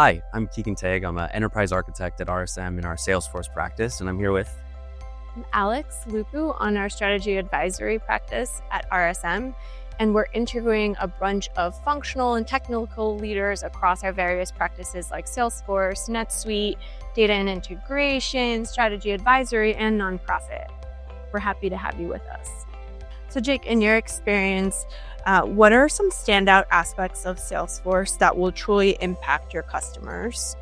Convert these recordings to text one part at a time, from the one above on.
Hi, I'm Keegan Tag. I'm an enterprise architect at RSM in our Salesforce practice, and I'm here with I'm Alex Lupu on our strategy advisory practice at RSM, and we're interviewing a bunch of functional and technical leaders across our various practices like Salesforce, NetSuite, data and integration, strategy advisory, and nonprofit. We're happy to have you with us. So Jake, in your experience, what are some standout aspects of Salesforce that will truly impact your customers?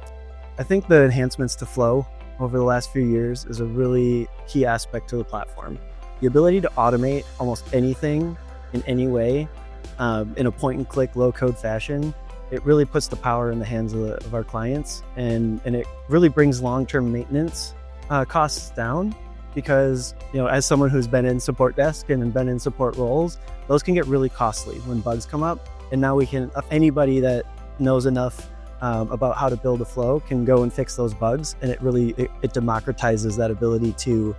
I think the enhancements to Flow over the last few years is a really key aspect to the platform. The ability to automate almost anything in any way in a point-and-click, low-code fashion, it really puts the power in the hands of our clients, and it really brings long-term maintenance costs down. Because, as someone who's been in support desk and been in support roles, those can get really costly when bugs come up. And now anybody that knows enough about how to build a flow can go and fix those bugs. And it really democratizes that ability to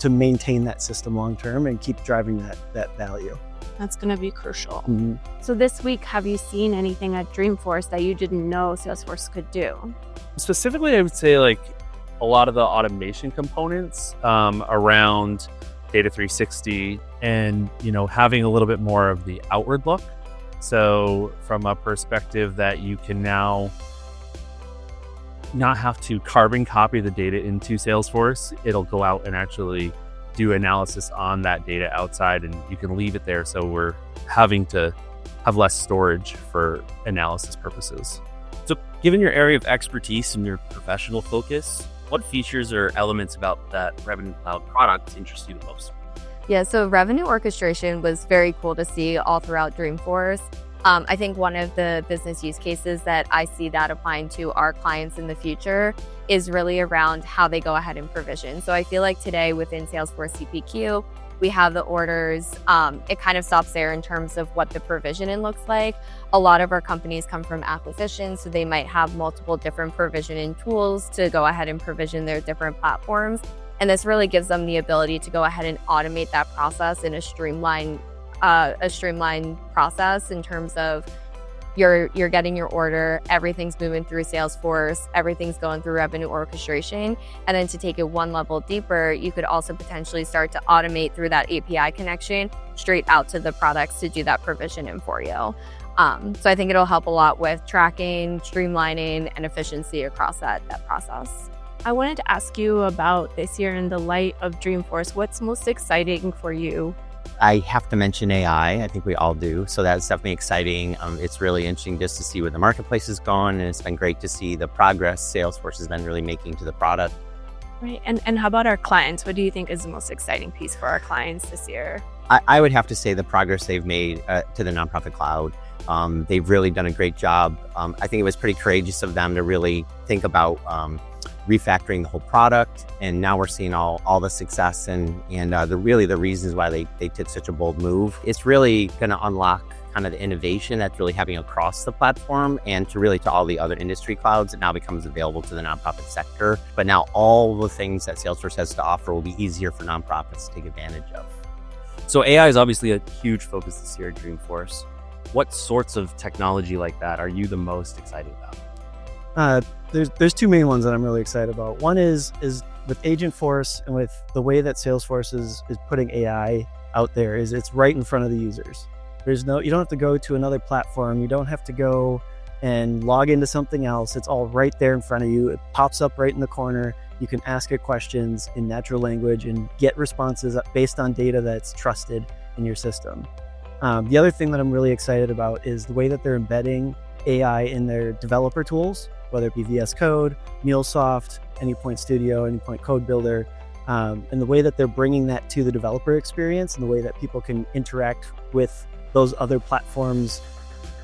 maintain that system long-term and keep driving that value. That's going to be crucial. Mm-hmm. So this week, have you seen anything at Dreamforce that you didn't know Salesforce could do? Specifically, I would say a lot of the automation components around Data 360 and, having a little bit more of the outward look. So from a perspective that you can now not have to carbon copy the data into Salesforce, it'll go out and actually do analysis on that data outside, and you can leave it there. So we're having to have less storage for analysis purposes. So given your area of expertise and your professional focus, what features or elements about that Revenue Cloud product interest you the most? Yeah, so revenue orchestration was very cool to see all throughout Dreamforce. I think one of the business use cases that I see that applying to our clients in the future is really around how they go ahead and provision. So I feel like today within Salesforce CPQ, we have the orders. It kind of stops there in terms of what the provisioning looks like. A lot of our companies come from acquisitions, so they might have multiple different provisioning tools to go ahead and provision their different platforms. And this really gives them the ability to go ahead and automate that process in a streamlined process in terms of you're getting your order, everything's moving through Salesforce, everything's going through revenue orchestration. And then to take it one level deeper, you could also potentially start to automate through that API connection straight out to the products to do that provisioning for you. So I think it'll help a lot with tracking, streamlining, and efficiency across that process. I wanted to ask you about this year in the light of Dreamforce. What's most exciting for you? I have to mention AI. I think we all do. So that's definitely exciting. It's really interesting just to see where the marketplace is going. And it's been great to see the progress Salesforce has been really making to the product. Right. And how about our clients? What do you think is the most exciting piece for our clients this year? I would have to say the progress they've made to the nonprofit cloud. They've really done a great job. I think it was pretty courageous of them to really think about refactoring the whole product, and now we're seeing all the success and the reasons why they took such a bold move. It's really going to unlock kind of the innovation that's really happening across the platform and to all the other industry clouds. It now becomes available to the nonprofit sector, but now all the things that Salesforce has to offer will be easier for nonprofits to take advantage of. So AI is obviously a huge focus this year at Dreamforce. What sorts of technology like that are you the most excited about? There's two main ones that I'm really excited about. One is with Agentforce and with the way that Salesforce is putting AI out there, is it's right in front of the users. You don't have to go to another platform. You don't have to go and log into something else. It's all right there in front of you. It pops up right in the corner. You can ask it questions in natural language and get responses based on data that's trusted in your system. The other thing that I'm really excited about is the way that they're embedding AI in their developer tools, whether it be VS Code, MuleSoft, Anypoint Studio, Anypoint Code Builder, and the way that they're bringing that to the developer experience and the way that people can interact with those other platforms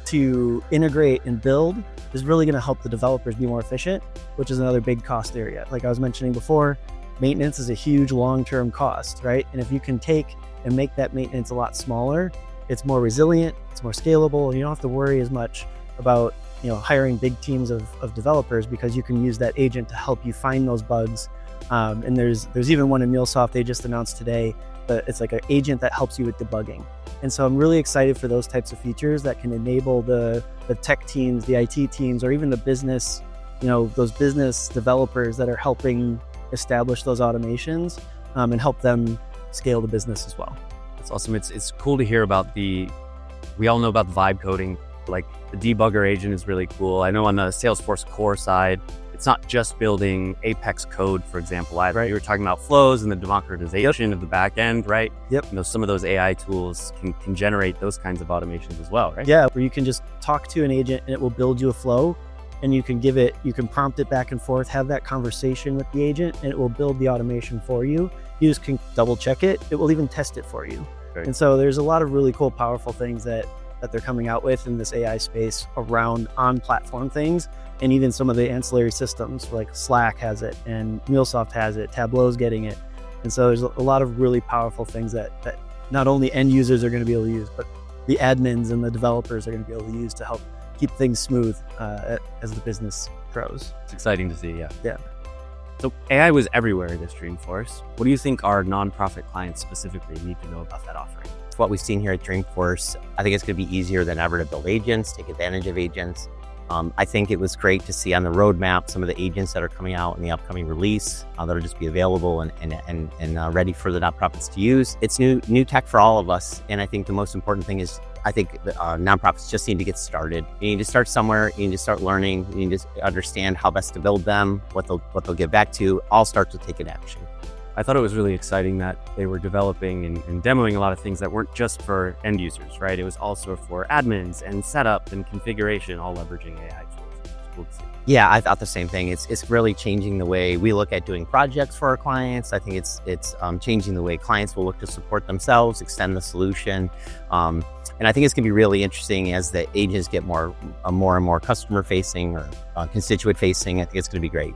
to integrate and build is really going to help the developers be more efficient, which is another big cost area. Like I was mentioning before, maintenance is a huge long-term cost, right? And if you can take and make that maintenance a lot smaller, it's more resilient, it's more scalable. You don't have to worry as much about hiring big teams of developers, because you can use that agent to help you find those bugs. And there's even one in MuleSoft they just announced today, but it's like an agent that helps you with debugging. And so I'm really excited for those types of features that can enable the tech teams, the IT teams, or even the business, those business developers that are helping establish those automations and help them scale the business as well. That's awesome. It's cool to hear about we all know about the vibe coding, like the debugger agent is really cool. I know on the Salesforce core side, it's not just building Apex code, for example, either. Right. You were talking about flows and the democratization of the back end, right? Yep. Some of those AI tools can generate those kinds of automations as well, right? Yeah, where you can just talk to an agent and it will build you a flow, and you can prompt it back and forth, have that conversation with the agent, and it will build the automation for you. You just can double check it. It will even test it for you. Right. And so there's a lot of really cool, powerful things that they're coming out with in this AI space around on-platform things. And even some of the ancillary systems like Slack has it, and MuleSoft has it, Tableau's getting it. And so there's a lot of really powerful things that not only end users are going to be able to use, but the admins and the developers are going to be able to use to help keep things smooth as the business grows. It's exciting to see, yeah. Yeah. So AI was everywhere at this Dreamforce. What do you think our nonprofit clients specifically need to know about that offering? What we've seen here at Dreamforce, I think it's going to be easier than ever to build agents, take advantage of agents. I think it was great to see on the roadmap some of the agents that are coming out in the upcoming release that'll just be available and ready for the nonprofits to use. It's new tech for all of us, and I think the most important thing is I think nonprofits just need to get started. You need to start somewhere. You need to start learning. You need to understand how best to build them, what they'll give back to. All start to take an action. I thought it was really exciting that they were developing and demoing a lot of things that weren't just for end users, right? It was also for admins and setup and configuration, all leveraging AI tools. It's cool to see. Yeah, I thought the same thing. It's really changing the way we look at doing projects for our clients. I think it's changing the way clients will look to support themselves, extend the solution. And I think it's going to be really interesting as the agents get more and more customer facing or constituent facing. I think it's going to be great.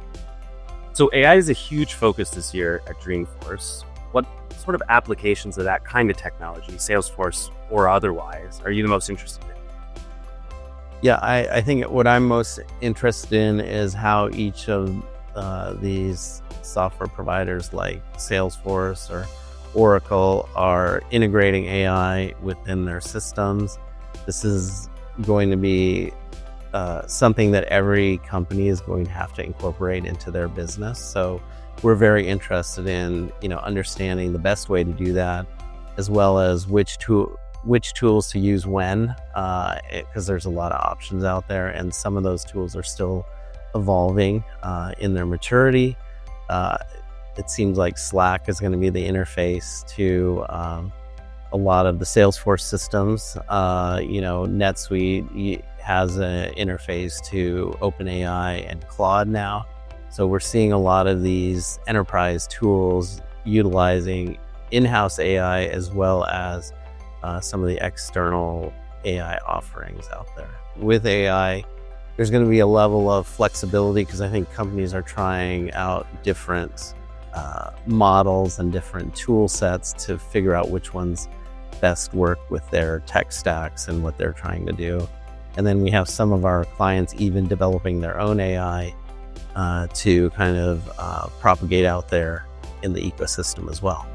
So AI is a huge focus this year at Dreamforce. What sort of applications of that kind of technology, Salesforce or otherwise, are you the most interested in? Yeah, I think what I'm most interested in is how each of these software providers like Salesforce or Oracle are integrating AI within their systems. This is going to be something that every company is going to have to incorporate into their business. So we're very interested in understanding the best way to do that, as well as which tools to use when, because there's a lot of options out there, and some of those tools are still evolving in their maturity. It seems like Slack is going to be the interface to a lot of the Salesforce systems. NetSuite has an interface to OpenAI and Claude now. So we're seeing a lot of these enterprise tools utilizing in-house AI as well as some of the external AI offerings out there. With AI, there's going to be a level of flexibility because I think companies are trying out different models and different tool sets to figure out which ones best work with their tech stacks and what they're trying to do. And then we have some of our clients even developing their own AI to kind of propagate out there in the ecosystem as well.